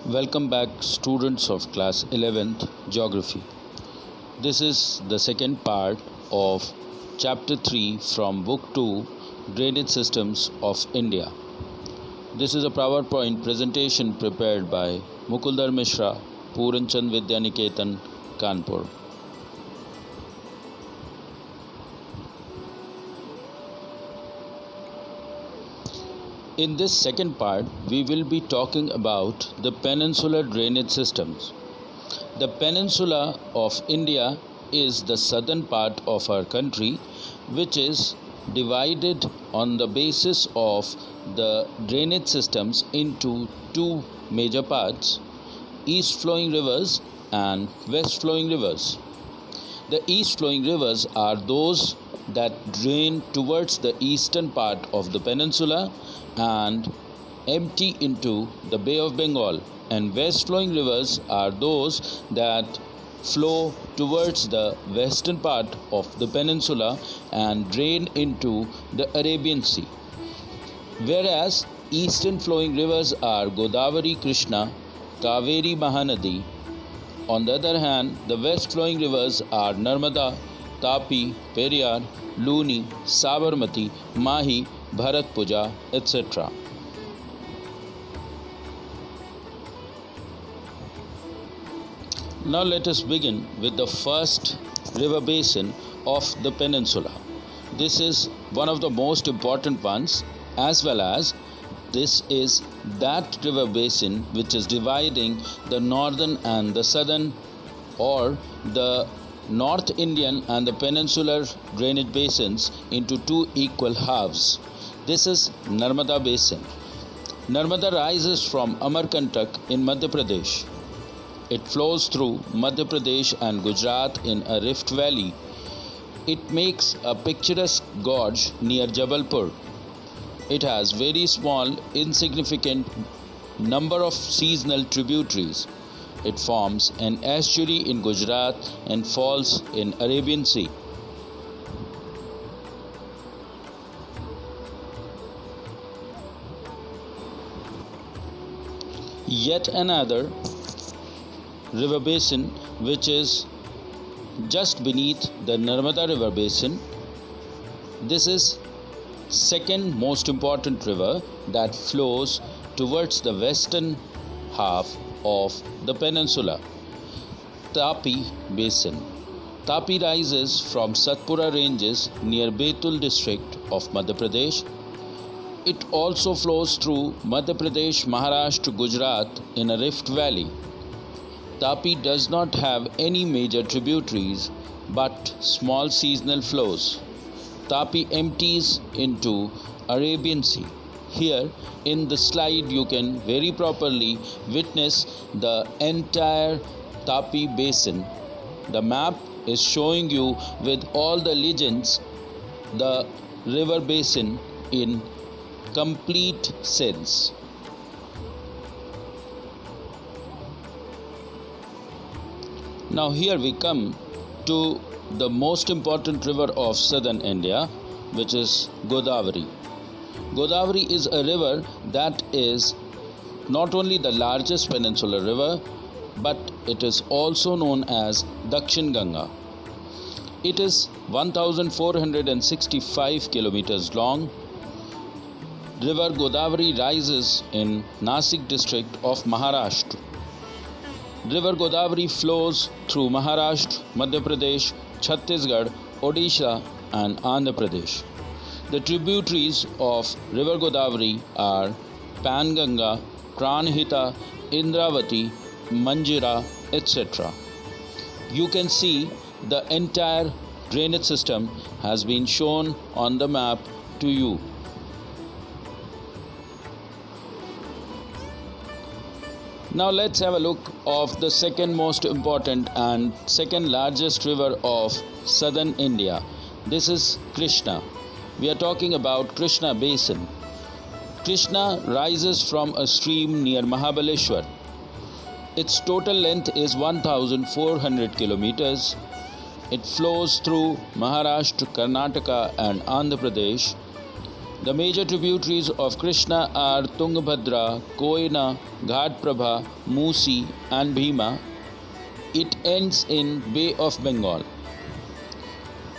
Welcome back, students of class 11th Geography. This is the second part of chapter 3 from book 2 Drainage Systems of India. This is a PowerPoint presentation prepared by Mukuldar Mishra, Puranchand Vidyaniketan, Kanpur. In this second part, we will be talking about the peninsular drainage systems. The peninsula of India is the southern part of our country, which is divided on the basis of the drainage systems into two major parts: east flowing rivers and west flowing rivers. The east flowing rivers are those that drain towards the eastern part of the peninsula and empty into the Bay of Bengal, and west flowing rivers are those that flow towards the western part of the peninsula and drain into the Arabian Sea. Whereas eastern flowing rivers are Godavari, Krishna, Kaveri, Mahanadi. On the other hand, the west flowing rivers are Narmada, Tapi, Periyar, Luni, Sabarmati, Mahi, Bharatpuzha, etc. Now let us begin with the first river basin of the peninsula. This is one of the most important ones, as well as this is that river basin which is dividing the northern and the southern, or the North Indian and the peninsular drainage basins, into two equal halves. This is Narmada Basin. Narmada rises from Amarkantak in Madhya Pradesh. It flows through Madhya Pradesh and Gujarat in a rift valley. It makes a picturesque gorge near Jabalpur. It has very small, insignificant number of seasonal tributaries. It forms an estuary in Gujarat and falls in Arabian Sea. Yet another river basin which is just beneath the Narmada river basin. This is second most important river that flows towards the western half of the peninsula, Tapi Basin. Tapi rises from Satpura ranges near Betul district of Madhya Pradesh. It also flows through Madhya Pradesh, Maharashtra, Gujarat in a rift valley. Tapi does not have any major tributaries but small seasonal flows. Tapi empties into Arabian Sea. Here in the slide you can very properly witness the entire Tapi basin. The map is showing you with all the legends the river basin in complete sense. Now here we come to the most important river of southern India, which is Godavari. Godavari is a river that is not only the largest peninsular river, but it is also known as Dakshin Ganga. It is 1465 kilometers long. River Godavari rises in Nasik district of Maharashtra. River Godavari flows through Maharashtra, Madhya Pradesh, Chhattisgarh, Odisha and Andhra Pradesh. The tributaries of River Godavari are Panganga, Pranhita, Indravati, Manjira, etc. You can see the entire drainage system has been shown on the map to you. Now let's have a look of the second most important and second largest river of southern India. This is Krishna. We are talking about Krishna Basin. Krishna rises from a stream near Mahabaleshwar. Its total length is 1400 kilometers. It flows through Maharashtra, Karnataka and Andhra Pradesh. The major tributaries of Krishna are Tungabhadra, Koyna, Ghatprabha, Musi and Bhima. It ends in Bay of Bengal.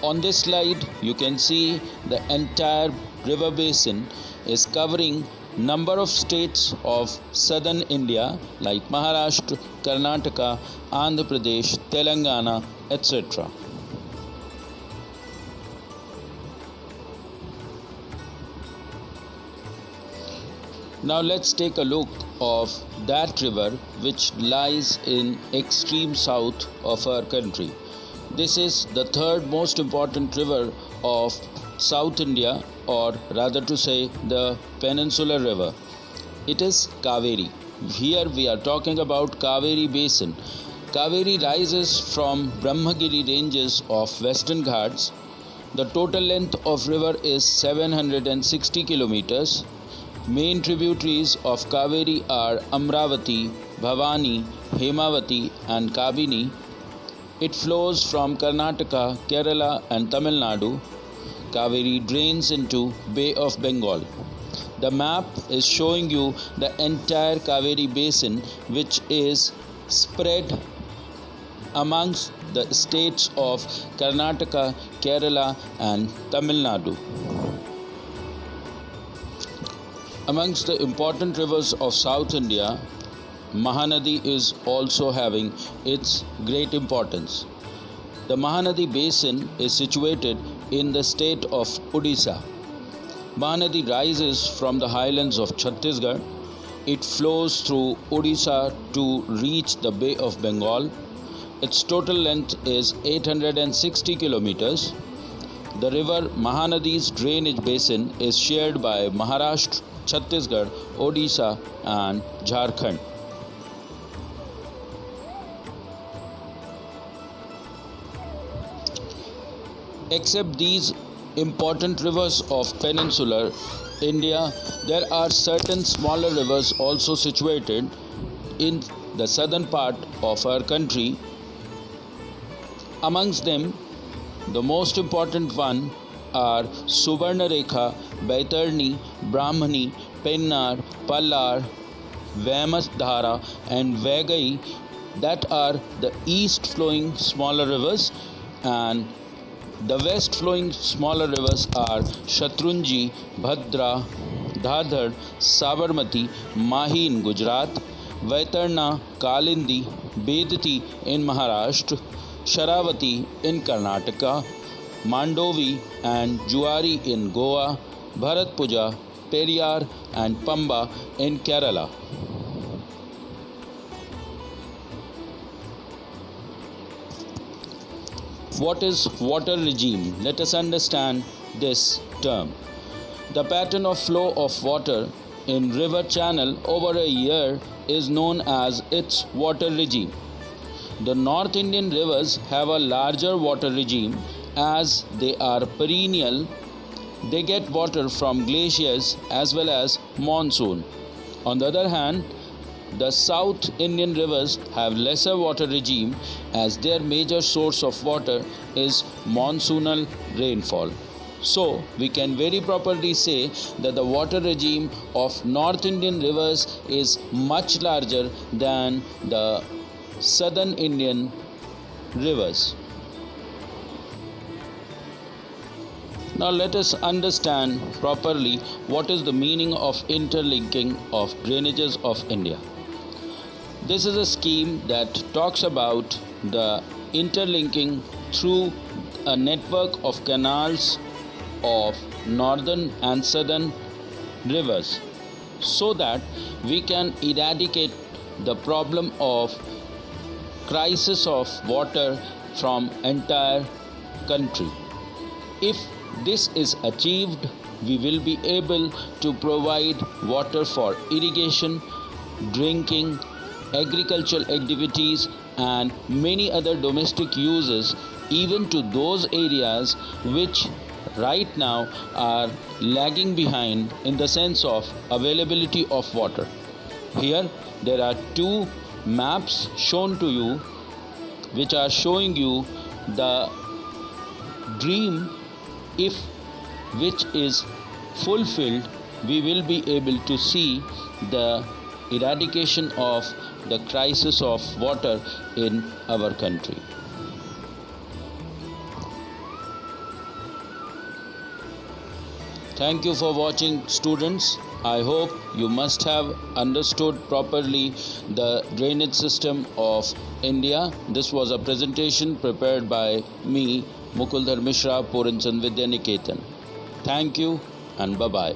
On this slide you can see the entire river basin is covering number of states of southern India like Maharashtra, Karnataka, Andhra Pradesh, Telangana, etc. Now let's take a look of that river which lies in extreme south of our country. This is the third most important river of South India, or rather to say the peninsular river. It is Kaveri. Here we are talking about Kaveri Basin. Kaveri rises from Brahmagiri ranges of Western Ghats. The total length of river is 760 kilometers. Main tributaries of Kaveri are Amravati, Bhavani, Hemavati and Kabini. It flows from Karnataka, Kerala and Tamil Nadu. Kaveri drains into Bay of Bengal. The map is showing you the entire Kaveri basin, which is spread amongst the states of Karnataka, Kerala and Tamil Nadu. Amongst the important rivers of South India, Mahanadi is also having its great importance. The Mahanadi basin is situated in the state of Odisha. Mahanadi rises from the highlands of Chhattisgarh. It flows through Odisha to reach the Bay of Bengal. Its total length is 860 kilometers. The river Mahanadi's drainage basin is shared by Maharashtra, Chhattisgarh, Odisha and Jharkhand. Except these important rivers of peninsular India, there are certain smaller rivers also situated in the southern part of our country. Amongst them, the most important one are Subarnarekha, Baitarni, Brahmani, Pennar, Pallar, Vaimasdhara and Vaigai, that are the east flowing smaller rivers, and the west flowing smaller rivers are Shatrunji, Bhadra, Dhadar, Sabarmati, Mahi in Gujarat, Vaitarna, Kalindi, Bedati in Maharashtra, Sharavati in Karnataka, Mandovi and Juari in Goa, Bharatpuja, Periyar and Pamba in Kerala. What is water regime? Let us understand this term. The pattern of flow of water in river channel over a year is known as its water regime. The North Indian rivers have a larger water regime as they are perennial. They get water from glaciers as well as monsoon. On the other hand, the South Indian rivers have lesser water regime as their major source of water is monsoonal rainfall. So, we can very properly say that the water regime of North Indian rivers is much larger than the Southern Indian rivers. Now let us understand properly what is the meaning of interlinking of drainages of India. This is a scheme that talks about the interlinking through a network of canals of northern and southern rivers so that we can eradicate the problem of crisis of water from entire country. If this is achieved, we will be able to provide water for irrigation, drinking, agricultural activities and many other domestic uses, even to those areas which right now are lagging behind in the sense of availability of water. Here there are two maps shown to you which are showing you the dream if which is fulfilled, we will be able to see the eradication of the crisis of water in our country. Thank you for watching, students. I hope you must have understood properly the drainage system of India. This was a presentation prepared by me, Mukuldhar Mishra, Puranchand Vidyaniketan. Thank you and bye-bye.